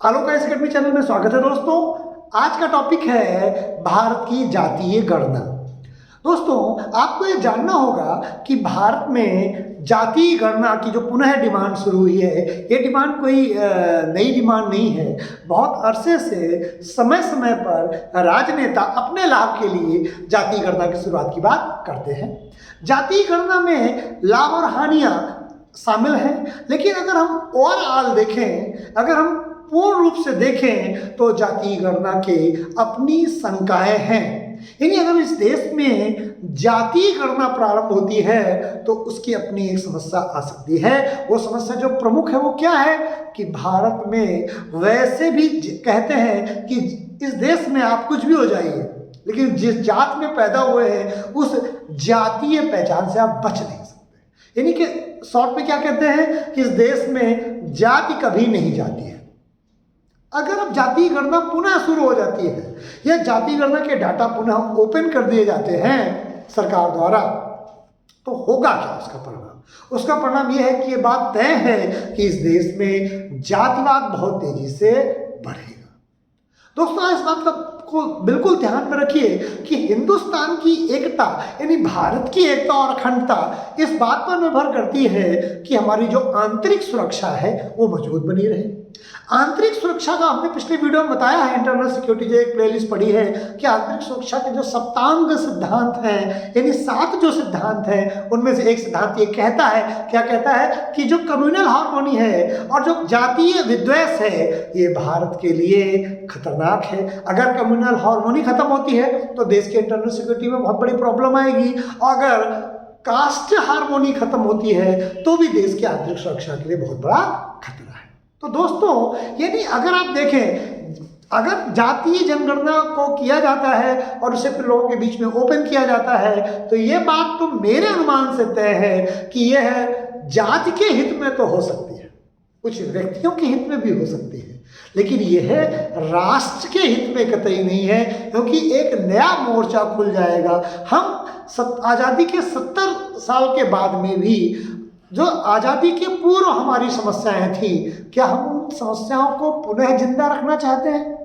आलोक IAS academy channel में स्वागत है दोस्तों। आज का टॉपिक है भारत की जातीय गणना। दोस्तों, आपको ये जानना होगा कि भारत में जातीय गणना की जो पुनः डिमांड शुरू हुई है, ये डिमांड कोई नई डिमांड नहीं है। बहुत अरसे से समय समय पर राजनेता अपने लाभ के लिए जातीय गणना की शुरुआत की बात करते हैं। जातीय गणना में लाभ और हानियां शामिल हैं, लेकिन अगर हम ओवरऑल देखें, अगर हम पूर्ण रूप से देखें तो जातीय गणना के अपनी शंकाएं हैं। यानी अगर इस देश में जातीय गणना प्रारंभ होती है तो उसकी अपनी एक समस्या आ सकती है। वो समस्या जो प्रमुख है वो क्या है कि भारत में वैसे भी कहते हैं कि इस देश में आप कुछ भी हो जाइए, लेकिन जिस जात में पैदा हुए हैं उस जातीय पहचान से आप बच नहीं सकते। यानी कि शॉर्ट में क्या कहते हैं कि इस देश में जाति कभी नहीं जाती है। अगर अब जातीय गणना पुनः शुरू हो जाती है या जातीय गणना के डाटा पुनः ओपन कर दिए जाते हैं सरकार द्वारा, तो होगा क्या उसका परिणाम? उसका परिणाम यह है कि ये बात तय है कि इस देश में जातिवाद बहुत तेजी से बढ़ेगा। दोस्तों, इस बात को बिल्कुल ध्यान में रखिए कि हिंदुस्तान की एकता यानी भारत की एकता और अखंडता इस बात पर निर्भर करती है कि हमारी जो आंतरिक सुरक्षा है वो मजबूत बनी रहे। आंतरिक सुरक्षा का हमने पिछले वीडियो में बताया है, इंटरनल सिक्योरिटी जो एक प्लेलिस्ट पड़ी है, कि आंतरिक सुरक्षा के जो सप्तांग सिद्धांत हैं, यानी 7 जो सिद्धांत हैं, उनमें से एक सिद्धांत ये कहता है, क्या कहता है कि जो कम्युनल हार्मोनी है और जो जातीय विद्वेष है ये भारत के लिए खतरनाक है। अगर कम्युनल हार्मोनी खत्म होती है तो देश के इंटरनल सिक्योरिटी में बहुत बड़ी प्रॉब्लम आएगी। अगर कास्ट हार्मोनी खत्म होती है तो भी देश की आंतरिक सुरक्षा के लिए बहुत बड़ा खतरा है। तो दोस्तों, यदि अगर आप देखें, अगर जातीय जनगणना को किया जाता है और उसे फिर लोगों के बीच में ओपन किया जाता है तो ये बात तो मेरे अनुमान से तय है कि यह जाति के हित में तो हो सकती है, कुछ व्यक्तियों के हित में भी हो सकती है, लेकिन यह राष्ट्र के हित में कतई नहीं है, क्योंकि एक नया मोर्चा खुल जाएगा। हम आज़ादी के 70 साल के बाद में भी जो आज़ादी के पूर्व हमारी समस्याएं थी, क्या हम उन समस्याओं को पुनः जिंदा रखना चाहते हैं?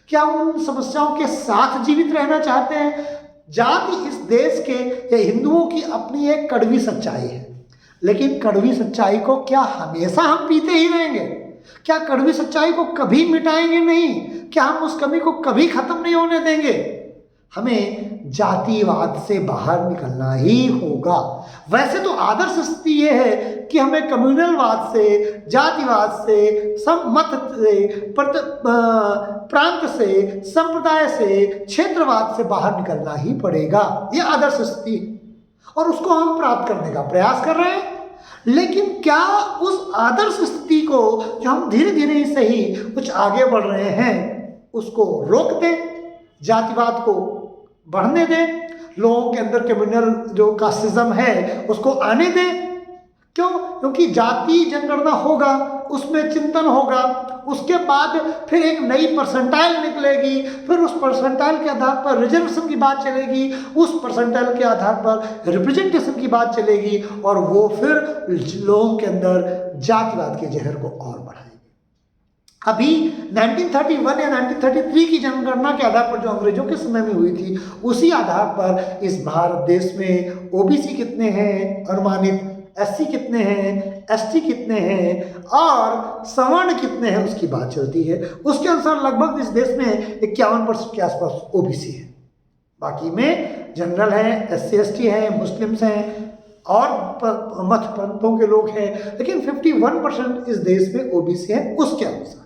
क्या हम उन समस्याओं के साथ जीवित रहना चाहते हैं? जाति इस देश के या हिंदुओं की अपनी एक कड़वी सच्चाई है, लेकिन कड़वी सच्चाई को क्या हमेशा हम पीते ही रहेंगे? क्या कड़वी सच्चाई को कभी मिटाएंगे नहीं? क्या हम उस कमी को कभी खत्म नहीं होने देंगे? हमें जातिवाद से बाहर निकलना ही होगा। वैसे तो आदर्श स्थिति ये है कि हमें कम्युनलवाद से, जातिवाद से, मत से, प्रांत से, संप्रदाय से, क्षेत्रवाद से बाहर निकलना ही पड़ेगा। ये आदर्श स्थिति और उसको हम प्राप्त करने का प्रयास कर रहे हैं। लेकिन क्या उस आदर्श स्थिति को जो हम धीरे धीरे ही सही कुछ आगे बढ़ रहे हैं उसको रोक दें, जातिवाद को बढ़ने दें, लोगों के अंदर कम्युनल जो कास्टिज्म है उसको आने दें? क्यों? क्योंकि जातीय जनगणना होगा, उसमें चिंतन होगा, उसके बाद फिर एक नई परसेंटाइल निकलेगी, फिर उस परसेंटाइल के आधार पर रिजर्वेशन की बात चलेगी, उस परसेंटाइल के आधार पर रिप्रेजेंटेशन की बात चलेगी और वो फिर लोगों के अंदर जातिवाद के जहर को और बढ़ाएगी। अभी 1931 या 1933 की जनगणना के आधार पर जो अंग्रेजों के समय में हुई थी, उसी आधार पर इस भारत देश में ओबीसी कितने हैं अनुमानित, एससी कितने हैं, एसटी कितने हैं और सवर्ण कितने हैं उसकी बात चलती है। उसके अनुसार लगभग इस देश में 51% के आसपास ओबीसी है, बाकी में जनरल हैं, एससी एसटी हैं, मुस्लिम्स हैं और मठ पंथों के लोग हैं, लेकिन 51% इस देश में ओबीसी है उसके अनुसार।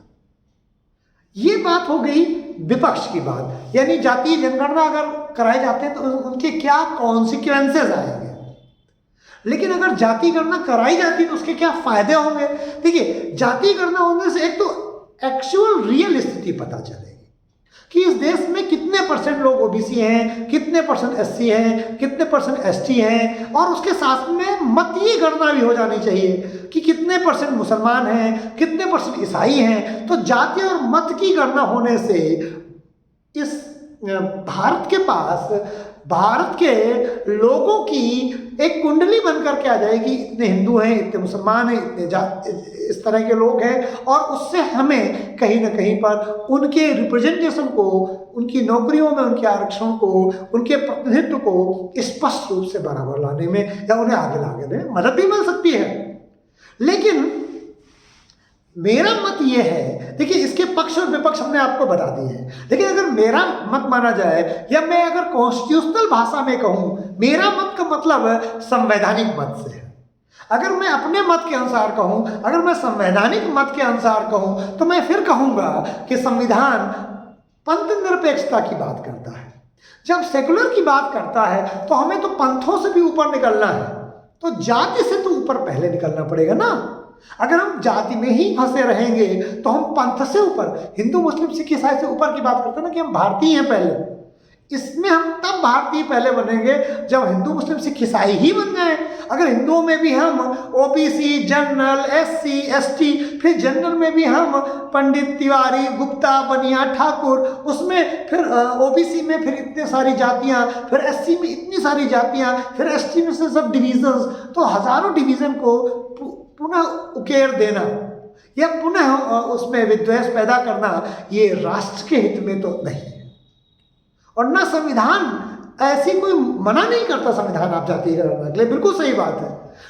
ये बात हो गई विपक्ष की बात, यानी जातीय जनगणना अगर कराए जाते हैं तो उनके क्या कॉन्सिक्वेंसेस आएंगे। लेकिन अगर जातीय गणना कराई जाती तो उसके क्या फायदे होंगे? देखिए, जातीय गणना होने से एक तो एक्चुअल रियल स्थिति पता चलेगी कि इस देश में कितने % लोग ओबीसी हैं, कितने % एससी हैं, कितने % एसटी हैं, और उसके साथ में मतीय गणना भी हो जानी चाहिए कि कितने % मुसलमान हैं, कितने % ईसाई हैं। तो जाति और मत की गणना होने से इस भारत के पास भारत के लोगों की एक कुंडली बनकर के आ जाएगी, इतने हिंदू हैं, इतने मुसलमान हैं, इतने इस तरह के लोग हैं, और उससे हमें कहीं ना कहीं पर उनके रिप्रेजेंटेशन को, उनकी नौकरियों में उनके आरक्षण को, उनके प्रतिनिधित्व को स्पष्ट रूप से बराबर लाने में या उन्हें आगे लाने में मदद भी मिल सकती है। लेकिन मेरा मत ये है, देखिए इसके पक्ष और विपक्ष हमने आपको बता दिए हैं, लेकिन अगर मेरा मत माना जाए या मैं अगर कॉन्स्टिट्यूशनल भाषा में कहूँ, मेरा मत का मतलब संवैधानिक मत से है। अगर मैं अपने मत के अनुसार कहूँ, अगर मैं संवैधानिक मत के अनुसार कहूँ, तो मैं फिर कहूँगा कि संविधान पंथ निरपेक्षता की बात करता है। जब सेकुलर की बात करता है तो हमें तो पंथों से भी ऊपर निकलना है, तो जाति से तो ऊपर पहले निकलना पड़ेगा ना। अगर हम जाति में ही फंसे रहेंगे तो हम पंथ से ऊपर, हिंदू मुस्लिम सिख ईसाई से ऊपर की बात करते हैं ना कि हम भारतीय हैं पहले, इसमें हम तब भारतीय पहले बनेंगे जब हिंदू मुस्लिम सिख ईसाई ही बन जाए। अगर हिंदुओं में भी हम ओबीसी, जनरल, एससी, एसटी, फिर जनरल में भी हम पंडित, तिवारी, गुप्ता, बनिया, ठाकुर, उसमें फिर ओबीसी में फिर इतने सारी जातियां, फिर एससी में इतनी सारी जातियां, फिर एसटी में से सब डिविजन्स, तो हजारों डिवीजन को पुनः उकेर देना या पुनः उसमें विद्वेष पैदा करना, ये राष्ट्र के हित में तो नहीं है। और ना संविधान ऐसी कोई मना नहीं करता, संविधान आप जाति करने के लिए, बिल्कुल सही बात है।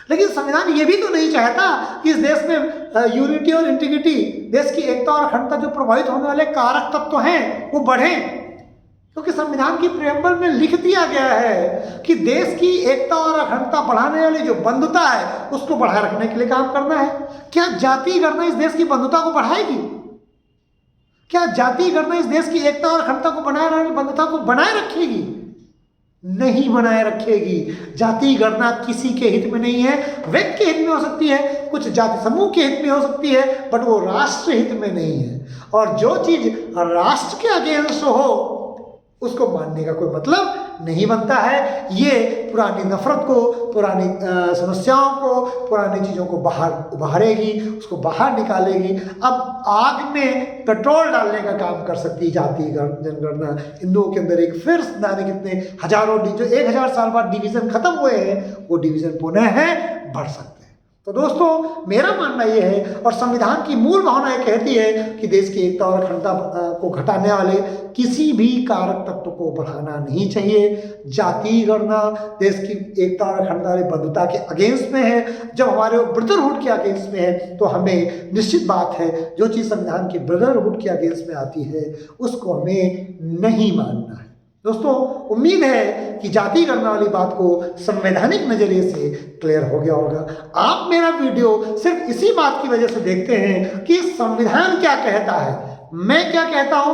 लेकिन संविधान ये भी तो नहीं चाहता कि इस देश में यूनिटी और इंटीग्रिटी, देश की एकता और अखंडता जो प्रभावित होने वाले कारक तत्व हैं वो बढ़ें, क्योंकि संविधान की प्रेम्बल में लिख दिया गया है कि देश की एकता और अखंडता बढ़ाने वाली जो बंधुता है उसको बढ़ाए रखने के लिए काम करना है। क्या जाति गणना इस देश की बंधुता को बढ़ाएगी? क्या जाति गणना इस देश की एकता और अखंडता को बनाए रखने, बंधुता को बनाए रखेगी? नहीं बनाए रखेगी। जाति गणना किसी के हित में नहीं है, व्यक्ति के हित में हो सकती है, कुछ जाति समूह के हित में हो सकती है, बट वो राष्ट्र हित में नहीं है। और जो चीज राष्ट्र के अगेंस्ट हो उसको मानने का कोई मतलब नहीं बनता है। ये पुरानी नफरत को, पुरानी समस्याओं को, पुरानी चीज़ों को बाहर उभारेगी, उसको बाहर निकालेगी। अब आग में पेट्रोल डालने का काम कर सकती है जाति जनगणना। हिंदुओं के अंदर एक फिर जाने कितने हजारों, जो 1000 साल बाद डिवीज़न खत्म हुए हैं, वो डिवीज़न पुनः है बढ़ सकते हैं। तो दोस्तों मेरा मानना ये है, और संविधान की मूल भावना ये कहती है कि देश की एकता और अखंडता को घटाने वाले किसी भी कारक तत्व को बढ़ाना नहीं चाहिए। जाति गणना देश की एकता और अखंडता वाली बंधुता के अगेंस्ट में है। जब हमारे ब्रदरहुड के अगेंस्ट में है तो हमें निश्चित बात है जो चीज़ संविधान के ब्रदरहुड के अगेंस्ट में आती है उसको हमें नहीं मानना है। दोस्तों उम्मीद है कि जाति गणना वाली बात को संवैधानिक नजरिए से क्लियर हो गया होगा। आप मेरा वीडियो सिर्फ इसी बात की वजह से देखते हैं कि संविधान क्या कहता है, मैं क्या कहता हूं,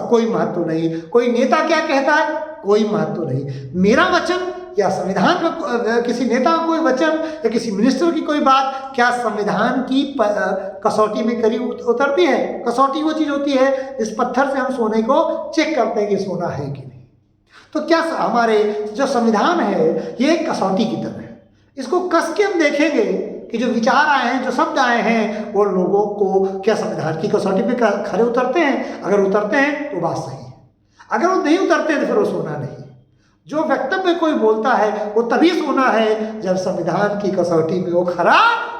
कोई महत्व नहीं। कोई नेता क्या कहता है, कोई महत्व नहीं। मेरा वचन या संविधान का किसी नेता का कोई वचन या किसी मिनिस्टर की कोई बात क्या संविधान की कसौटी में करी उतरती है? कसौटी वो चीज़ होती है इस पत्थर से हम सोने को चेक करते हैं कि सोना है कि नहीं। तो क्या हमारे जो संविधान है ये एक कसौटी की तरह है। इसको कस के हम देखेंगे कि जो विचार आए हैं, जो शब्द आए हैं, वो लोगों को क्या संविधान की कसौटी पे खरे उतरते हैं? अगर उतरते हैं तो बात सही है, अगर वो नहीं उतरते हैं तो फिर वो सोना नहीं। जो वक्तव्य कोई बोलता है वो तभी सोना है जब संविधान की कसौटी में वो खरा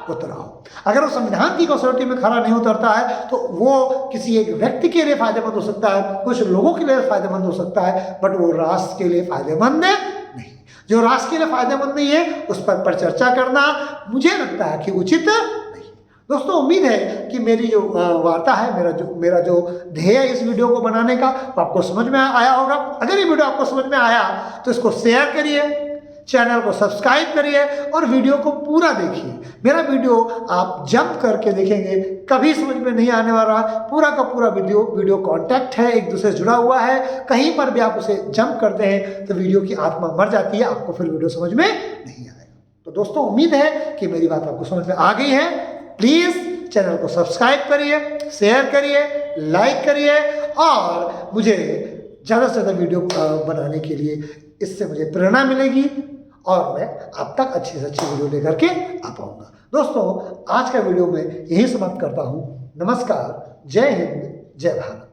उतरा हो। अगर वो संविधान की कसौटी में खरा नहीं उतरता है तो वो किसी एक व्यक्ति के लिए फायदेमंद हो सकता है, कुछ लोगों के लिए फायदेमंद हो सकता है, बट वो राष्ट्र के लिए फायदेमंद नहीं। जो राष्ट्र के लिए फायदेमंद नहीं है उस पर चर्चा करना मुझे लगता है कि उचित नहीं। दोस्तों उम्मीद है कि मेरी जो वार्ता है, मेरा जो ध्येय है इस वीडियो को बनाने का वो आपको समझ में आया होगा। अगर ये वीडियो आपको समझ में आया तो इसको शेयर करिए, चैनल को सब्सक्राइब करिए और वीडियो को पूरा देखिए। मेरा वीडियो आप जंप करके देखेंगे कभी समझ में नहीं आने वाला। पूरा का पूरा वीडियो कॉन्टैक्ट है, एक दूसरे से जुड़ा हुआ है। कहीं पर भी आप उसे जंप करते हैं तो वीडियो की आत्मा मर जाती है, आपको फिर वीडियो समझ में नहीं आएगा। तो दोस्तों उम्मीद है कि मेरी बात आपको समझ में आ गई है। प्लीज़ चैनल को सब्सक्राइब करिए, शेयर करिए, लाइक करिए और मुझे ज़्यादा से ज़्यादा वीडियो बनाने के लिए इससे मुझे प्रेरणा मिलेगी और मैं आप तक अच्छी से अच्छी वीडियो लेकर के आ पाऊँगा। दोस्तों आज का वीडियो मैं यही समाप्त करता हूँ। नमस्कार, जय हिंद, जय भारत।